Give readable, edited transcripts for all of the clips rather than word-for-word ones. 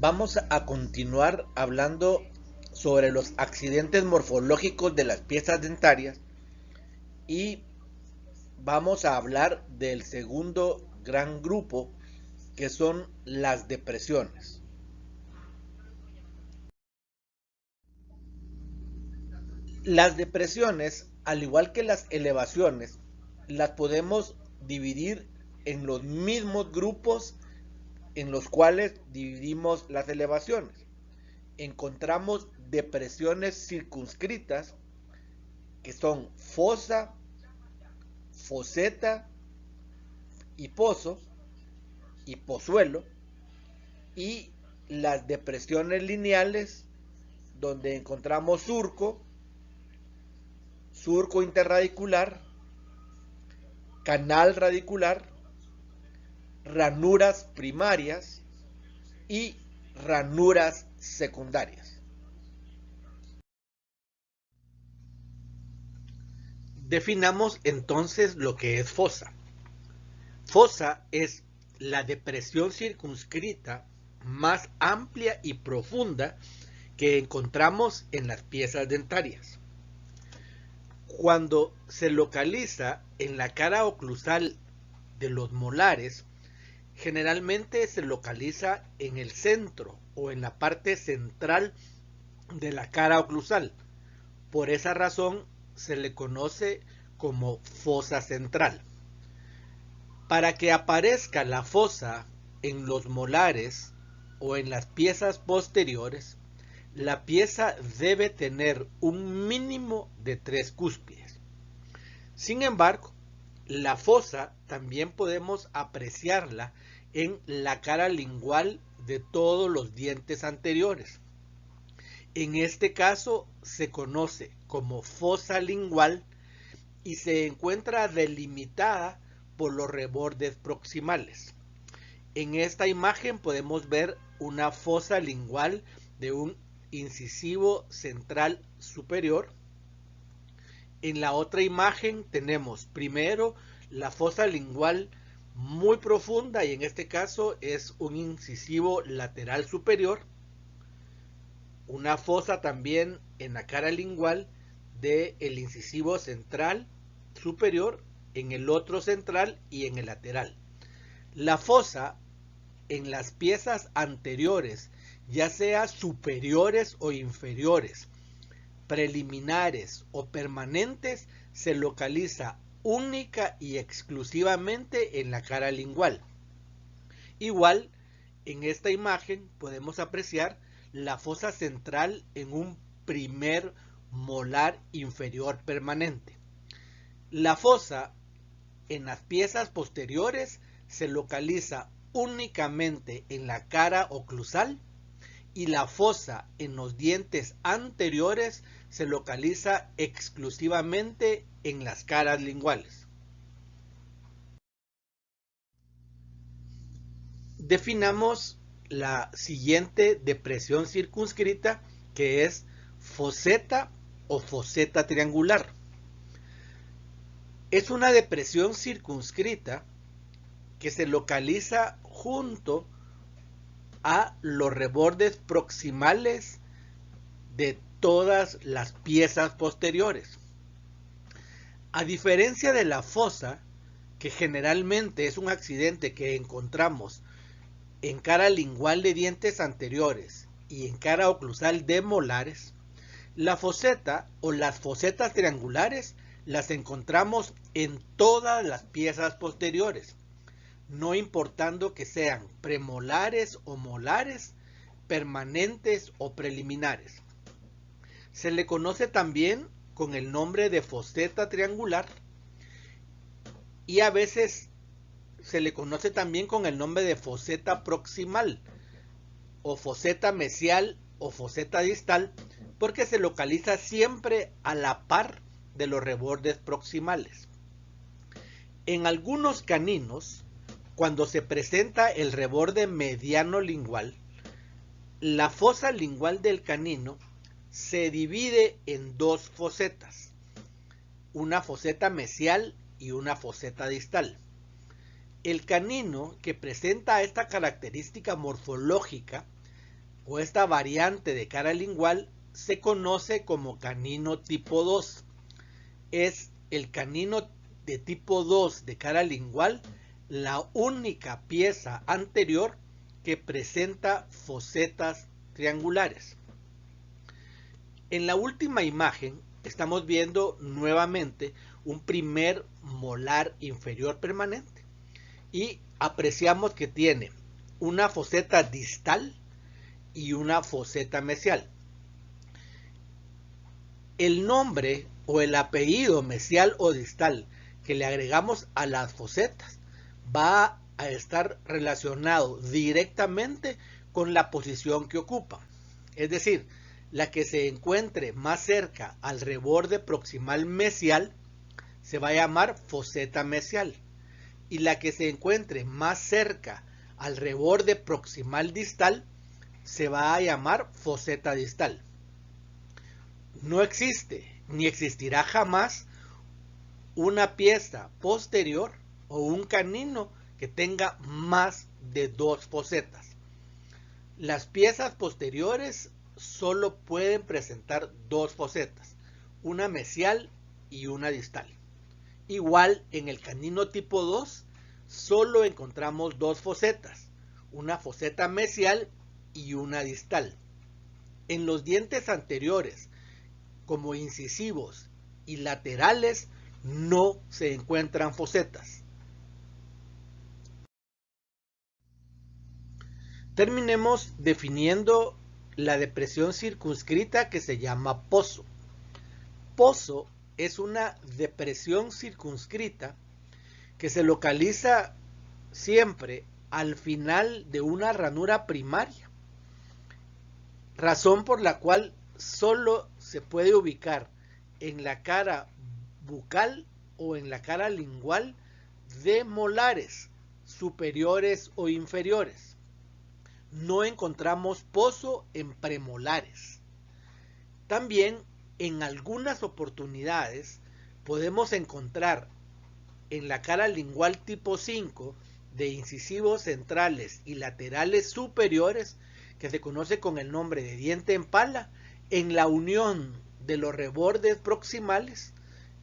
Vamos a continuar hablando sobre los accidentes morfológicos de las piezas dentarias y vamos a hablar del segundo gran grupo, que son las depresiones. Las depresiones, al igual que las elevaciones, las podemos dividir en los mismos grupos en los cuales dividimos las elevaciones. Encontramos depresiones circunscritas, que son fosa, foseta y pozo y pozuelo, y las depresiones lineales, donde encontramos surco, surco interradicular, canal radicular, ranuras primarias y ranuras secundarias. Definamos entonces lo que es fosa. Fosa es la depresión circunscrita más amplia y profunda que encontramos en las piezas dentarias. Cuando se localiza en la cara oclusal de los molares, generalmente se localiza en el centro o en la parte central de la cara oclusal. Por esa razón se le conoce como fosa central. Para que aparezca la fosa en los molares o en las piezas posteriores, la pieza debe tener un mínimo de 3 cúspides. Sin embargo, la fosa también podemos apreciarla en la cara lingual de todos los dientes anteriores. En este caso se conoce como fosa lingual y se encuentra delimitada por los rebordes proximales. En esta imagen podemos ver una fosa lingual de un incisivo central superior. En la otra imagen tenemos primero la fosa lingual muy profunda, y en este caso es un incisivo lateral superior. Una fosa también en la cara lingual del incisivo central superior, en el otro central y en el lateral. La fosa en las piezas anteriores, ya sea superiores o inferiores, preliminares o permanentes, se localiza única y exclusivamente en la cara lingual. Igual, en esta imagen podemos apreciar la fosa central en un primer molar inferior permanente. La fosa en las piezas posteriores se localiza únicamente en la cara oclusal, y la fosa en los dientes anteriores se localiza exclusivamente en las caras linguales. Definamos la siguiente depresión circunscrita, que es foseta o foseta triangular. Es una depresión circunscrita que se localiza junto a los rebordes proximales de todas las piezas posteriores. A diferencia de la fosa, que generalmente es un accidente que encontramos en cara lingual de dientes anteriores y en cara oclusal de molares, la foseta o las fosetas triangulares las encontramos en todas las piezas posteriores, no importando que sean premolares o molares, permanentes o preliminares. Se le conoce también con el nombre de foseta triangular, y a veces se le conoce también con el nombre de foseta proximal o foseta mesial o foseta distal, porque se localiza siempre a la par de los rebordes proximales. En algunos caninos, cuando se presenta el reborde mediano lingual, la fosa lingual del canino se divide en dos fosetas, una foseta mesial y una foseta distal. El canino que presenta esta característica morfológica o esta variante de cara lingual se conoce como canino tipo 2. Es el canino de tipo 2 de cara lingual la única pieza anterior que presenta fosetas triangulares. En la última imagen estamos viendo nuevamente un primer molar inferior permanente y apreciamos que tiene una foseta distal y una foseta mesial. El nombre o el apellido mesial o distal que le agregamos a las fosetas va a estar relacionado directamente con la posición que ocupan. Es decir, la que se encuentre más cerca al reborde proximal mesial se va a llamar foseta mesial, y la que se encuentre más cerca al reborde proximal distal se va a llamar foseta distal. No existe ni existirá jamás una pieza posterior o un canino que tenga más de 2 fosetas. Las piezas posteriores solo pueden presentar 2 fosetas, una mesial y una distal. Igual en el canino tipo 2 solo encontramos 2 fosetas, una foseta mesial y una distal. En los dientes anteriores, como incisivos y laterales, no se encuentran fosetas. Terminemos definiendo la depresión circunscrita que se llama pozo. Pozo es una depresión circunscrita que se localiza siempre al final de una ranura primaria, razón por la cual solo se puede ubicar en la cara bucal o en la cara lingual de molares superiores o inferiores. No encontramos pozo en premolares. También en algunas oportunidades podemos encontrar en la cara lingual tipo 5 de incisivos centrales y laterales superiores, que se conoce con el nombre de diente en pala, en la unión de los rebordes proximales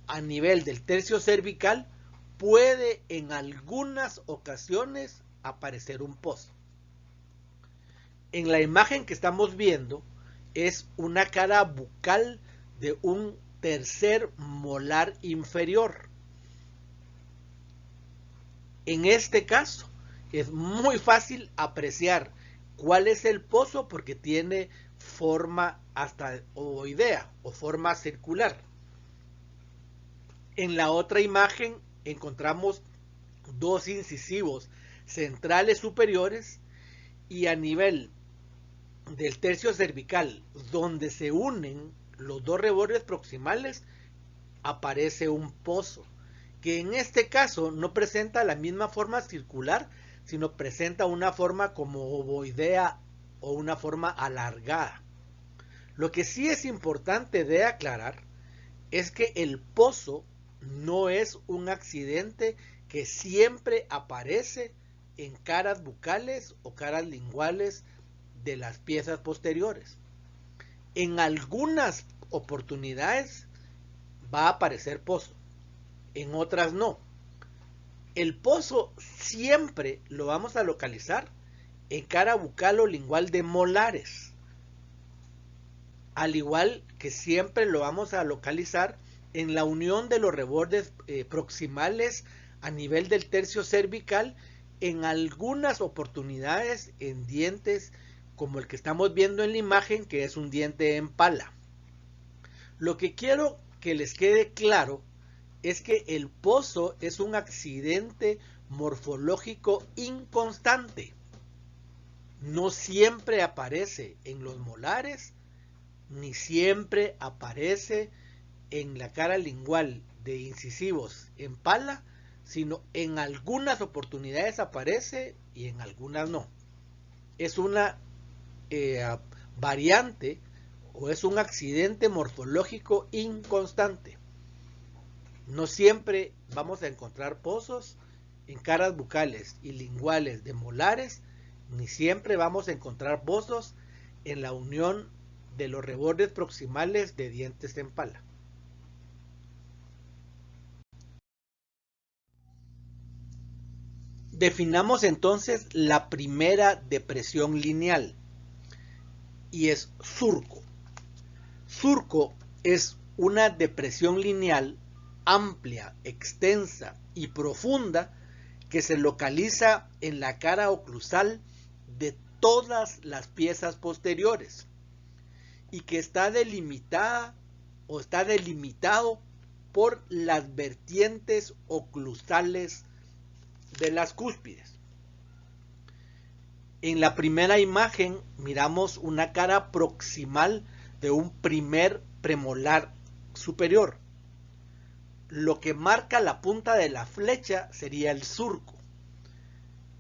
a nivel del tercio cervical puede en algunas ocasiones aparecer un pozo. En la imagen que estamos viendo es una cara bucal de un tercer molar inferior. En este caso es muy fácil apreciar cuál es el pozo porque tiene forma hasta ovoidea o forma circular. En la otra imagen encontramos 2 incisivos centrales superiores y a nivel del tercio cervical, donde se unen los 2 rebordes proximales, aparece un pozo, que en este caso no presenta la misma forma circular, sino presenta una forma como ovoidea o una forma alargada. Lo que sí es importante de aclarar es que el pozo no es un accidente que siempre aparece en caras bucales o caras linguales de las piezas posteriores. En algunas oportunidades va a aparecer pozo, en otras no. El pozo siempre lo vamos a localizar en cara bucal o lingual de molares, al igual que siempre lo vamos a localizar en la unión de los rebordes proximales a nivel del tercio cervical, en algunas oportunidades en dientes como el que estamos viendo en la imagen, que es un diente en pala. Lo que quiero que les quede claro es que el pozo es un accidente morfológico inconstante. No siempre aparece en los molares, ni siempre aparece en la cara lingual de incisivos en pala, sino en algunas oportunidades aparece y en algunas no. Es una variante o es un accidente morfológico inconstante. No siempre vamos a encontrar pozos en caras bucales y linguales de molares, ni siempre vamos a encontrar pozos en la unión de los rebordes proximales de dientes en pala. Definamos entonces la primera depresión lineal y es surco. Surco es una depresión lineal amplia, extensa y profunda que se localiza en la cara oclusal de todas las piezas posteriores y que está delimitada o está delimitado por las vertientes oclusales de las cúspides. En la primera imagen miramos una cara proximal de un primer premolar superior. Lo que marca la punta de la flecha sería el surco.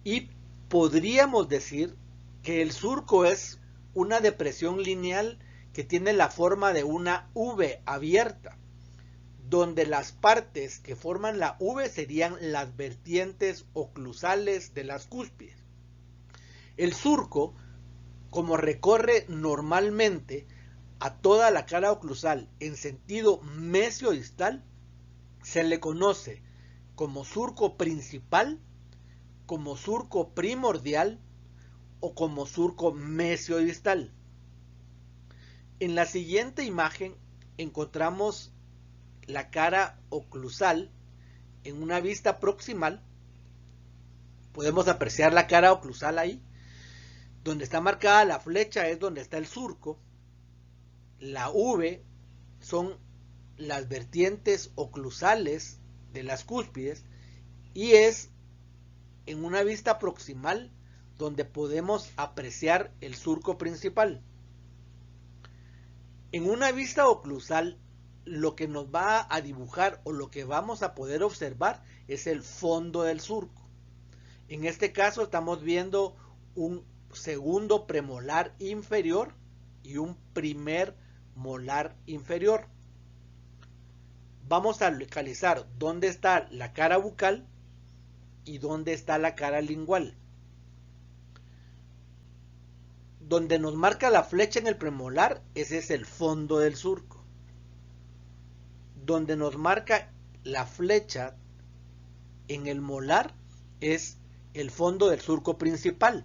Y podríamos decir que el surco es una depresión lineal que tiene la forma de una V abierta, donde las partes que forman la V serían las vertientes oclusales de las cúspides. El surco, como recorre normalmente a toda la cara oclusal en sentido mesiodistal, se le conoce como surco principal, como surco primordial o como surco mesiodistal. En la siguiente imagen encontramos la cara oclusal en una vista proximal. Podemos apreciar la cara oclusal ahí. Donde está marcada la flecha es donde está el surco. La V son las vertientes oclusales de las cúspides y es en una vista proximal donde podemos apreciar el surco principal. En una vista oclusal lo que nos va a dibujar o lo que vamos a poder observar es el fondo del surco. En este caso estamos viendo un segundo premolar inferior y un primer molar inferior. Vamos a localizar dónde está la cara bucal y dónde está la cara lingual. Donde nos marca la flecha en el premolar, ese es el fondo del surco. Donde nos marca la flecha en el molar es el fondo del surco principal.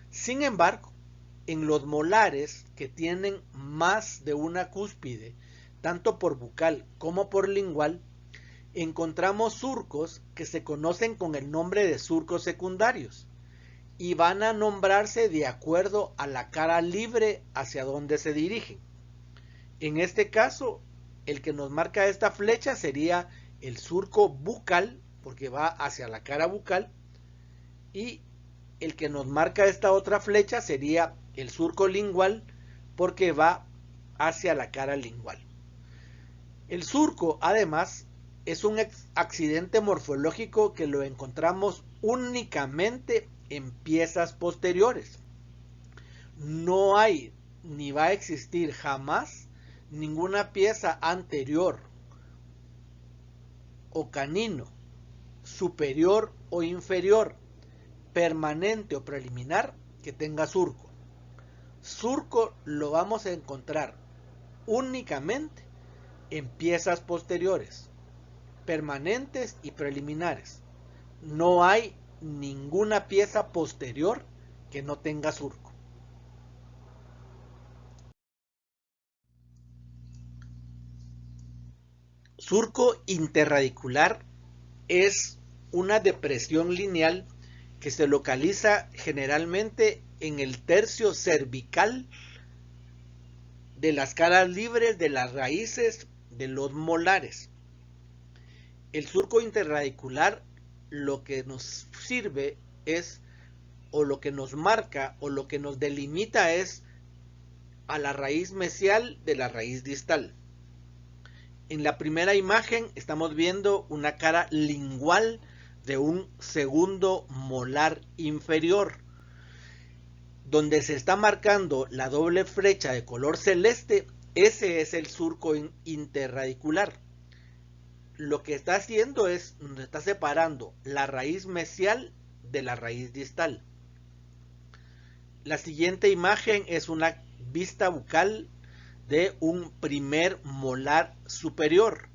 Sin embargo, en los molares que tienen más de una cúspide, tanto por bucal como por lingual, encontramos surcos que se conocen con el nombre de surcos secundarios y van a nombrarse de acuerdo a la cara libre hacia donde se dirigen. En este caso, el que nos marca esta flecha sería el surco bucal, porque va hacia la cara bucal, y el que nos marca esta otra flecha sería el surco lingual, porque va hacia la cara lingual. El surco, además, es un accidente morfológico que lo encontramos únicamente en piezas posteriores. No hay ni va a existir jamás ninguna pieza anterior o canino, superior o inferior, permanente o preliminar que tenga surco. Surco lo vamos a encontrar únicamente en piezas posteriores, permanentes y preliminares. No hay ninguna pieza posterior que no tenga surco. Surco interradicular es una depresión lineal que se localiza generalmente en el tercio cervical de las caras libres de las raíces de los molares. El surco interradicular lo que nos sirve es, o lo que nos marca, o lo que nos delimita es a la raíz mesial de la raíz distal. En la primera imagen estamos viendo una cara lingual de un segundo molar inferior, donde se está marcando la doble flecha de color celeste. Ese es el surco interradicular. Lo que está haciendo es, nos está separando la raíz mesial de la raíz distal. La siguiente imagen es una vista bucal de un primer molar superior,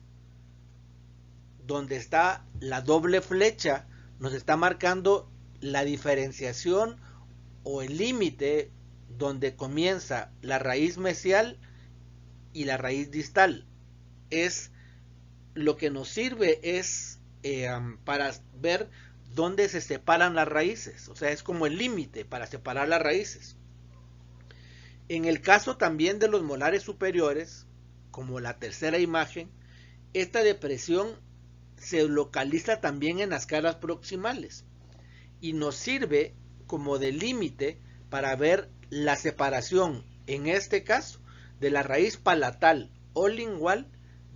donde está la doble flecha, nos está marcando la diferenciación o el límite donde comienza la raíz mesial y la raíz distal. Es lo que nos sirve es para ver dónde se separan las raíces, o sea, es como el límite para separar las raíces. En el caso también de los molares superiores, como la tercera imagen, esta depresión se localiza también en las caras proximales y nos sirve como de límite para ver la separación, en este caso, de la raíz palatal o lingual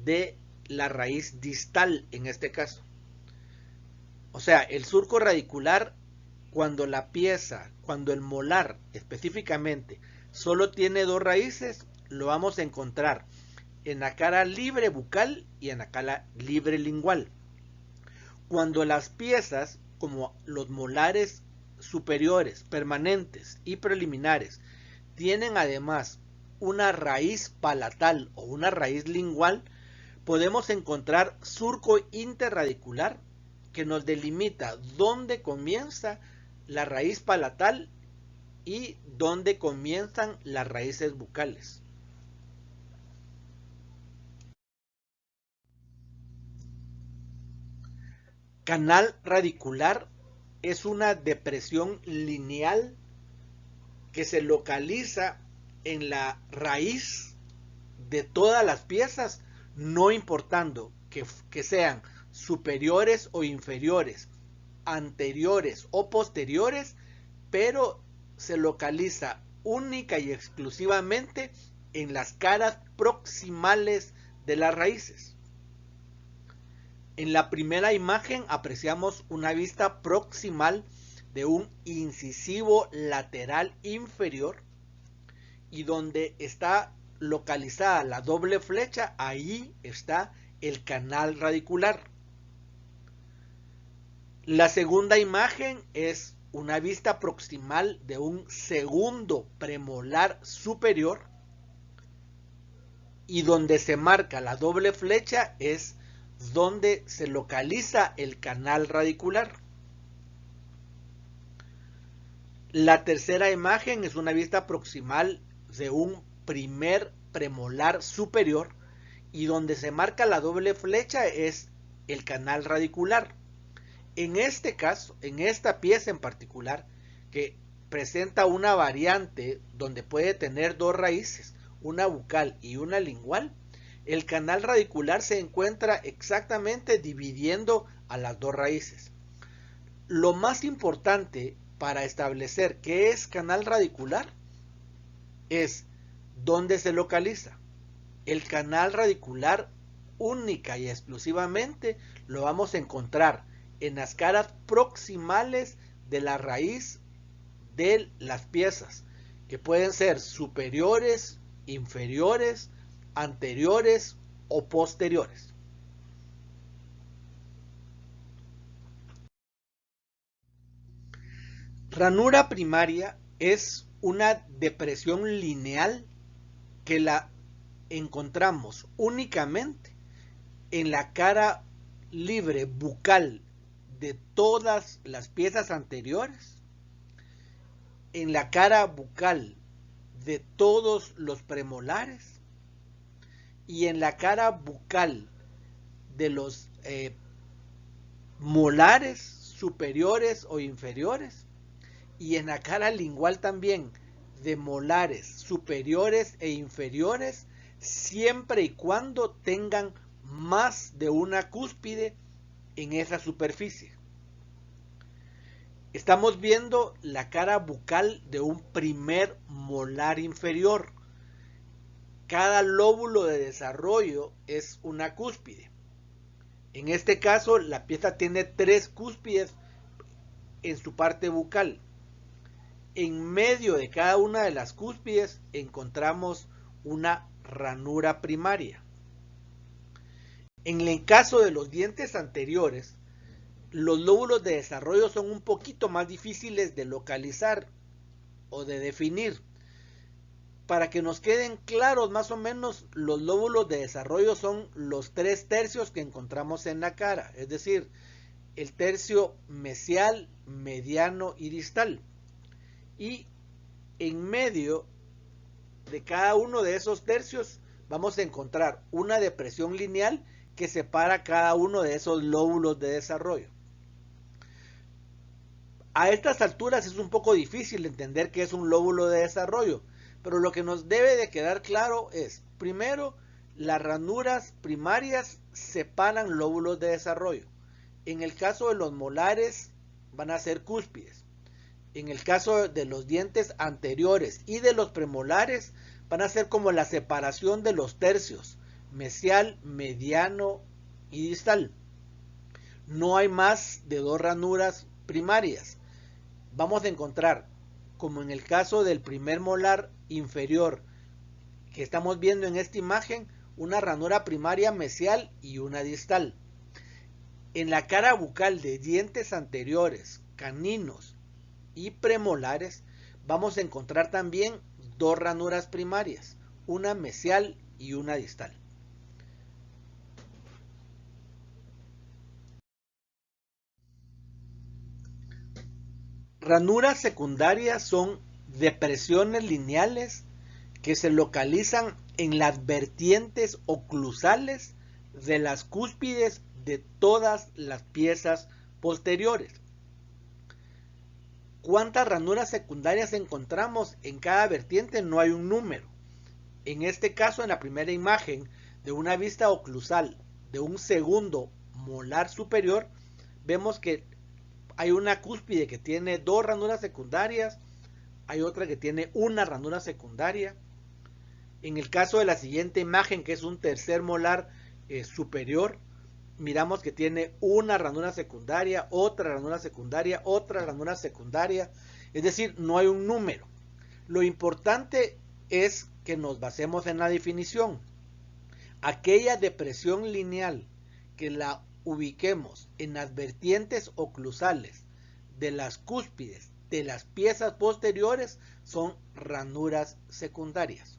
de la raíz distal en este caso. O sea, el surco radicular, cuando el molar específicamente solo tiene dos raíces, lo vamos a encontrar en la cara libre bucal y en la cara libre lingual. Cuando las piezas, como los molares superiores, permanentes y preliminares, tienen además una raíz palatal o una raíz lingual, podemos encontrar surco interradicular que nos delimita dónde comienza la raíz palatal y dónde comienzan las raíces bucales. Canal radicular es una depresión lineal que se localiza en la raíz de todas las piezas, no importando que sean superiores o inferiores, anteriores o posteriores, pero se localiza única y exclusivamente en las caras proximales de las raíces. En la primera imagen apreciamos una vista proximal de un incisivo lateral inferior y donde está localizada la doble flecha, ahí está el canal radicular. La segunda imagen es una vista proximal de un segundo premolar superior y donde se marca la doble flecha es donde se localiza el canal radicular. La tercera imagen es una vista proximal de un primer premolar superior y donde se marca la doble flecha es el canal radicular. En este caso, en esta pieza en particular, que presenta una variante donde puede tener dos raíces, una bucal y una lingual, el canal radicular se encuentra exactamente dividiendo a las dos raíces. Lo más importante para establecer qué es canal radicular es dónde se localiza. El canal radicular única y exclusivamente lo vamos a encontrar en las caras proximales de la raíz de las piezas, que pueden ser superiores, inferiores, anteriores o posteriores. Ranura primaria es una depresión lineal que la encontramos únicamente en la cara libre bucal de todas las piezas anteriores, en la cara bucal de todos los premolares y en la cara bucal de los molares superiores o inferiores y en la cara lingual también de molares superiores e inferiores, siempre y cuando tengan más de una cúspide en esa superficie. Estamos viendo la cara bucal de un primer molar inferior. Cada lóbulo de desarrollo es una cúspide. En este caso, la pieza tiene 3 cúspides en su parte bucal. En medio de cada una de las cúspides encontramos una ranura primaria. En el caso de los dientes anteriores, los lóbulos de desarrollo son un poquito más difíciles de localizar o de definir. Para que nos queden claros más o menos, los lóbulos de desarrollo son los 3 tercios que encontramos en la cara, es decir, el tercio mesial, mediano y distal. Y en medio de cada uno de esos tercios vamos a encontrar una depresión lineal que separa cada uno de esos lóbulos de desarrollo. A estas alturas es un poco difícil entender qué es un lóbulo de desarrollo, pero lo que nos debe de quedar claro es, primero, las ranuras primarias separan lóbulos de desarrollo. En el caso de los molares van a ser cúspides. En el caso de los dientes anteriores y de los premolares van a ser como la separación de los tercios, mesial, mediano y distal. No hay más de 2 ranuras primarias. Vamos a encontrar, como en el caso del primer molar inferior que estamos viendo en esta imagen, una ranura primaria mesial y una distal. En la cara bucal de dientes anteriores, caninos y premolares vamos a encontrar también 2 ranuras primarias, una mesial y una distal. Ranuras secundarias son depresiones lineales que se localizan en las vertientes oclusales de las cúspides de todas las piezas posteriores. ¿Cuántas ranuras secundarias encontramos en cada vertiente? No hay un número. En este caso, en la primera imagen de una vista oclusal de un segundo molar superior, vemos que hay una cúspide que tiene 2 ranuras secundarias, hay otra que tiene una ranura secundaria. En el caso de la siguiente imagen, que es un tercer molar superior, miramos que tiene una ranura secundaria, otra ranura secundaria, otra ranura secundaria. Es decir, no hay un número. Lo importante es que nos basemos en la definición. Aquella depresión lineal que la ubiquemos en las vertientes oclusales de las cúspides de las piezas posteriores son ranuras secundarias.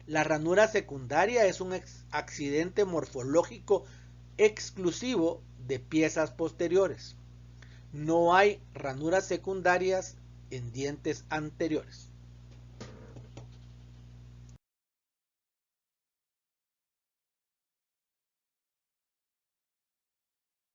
La ranura secundaria es un accidente morfológico exclusivo de piezas posteriores. No hay ranuras secundarias en dientes anteriores.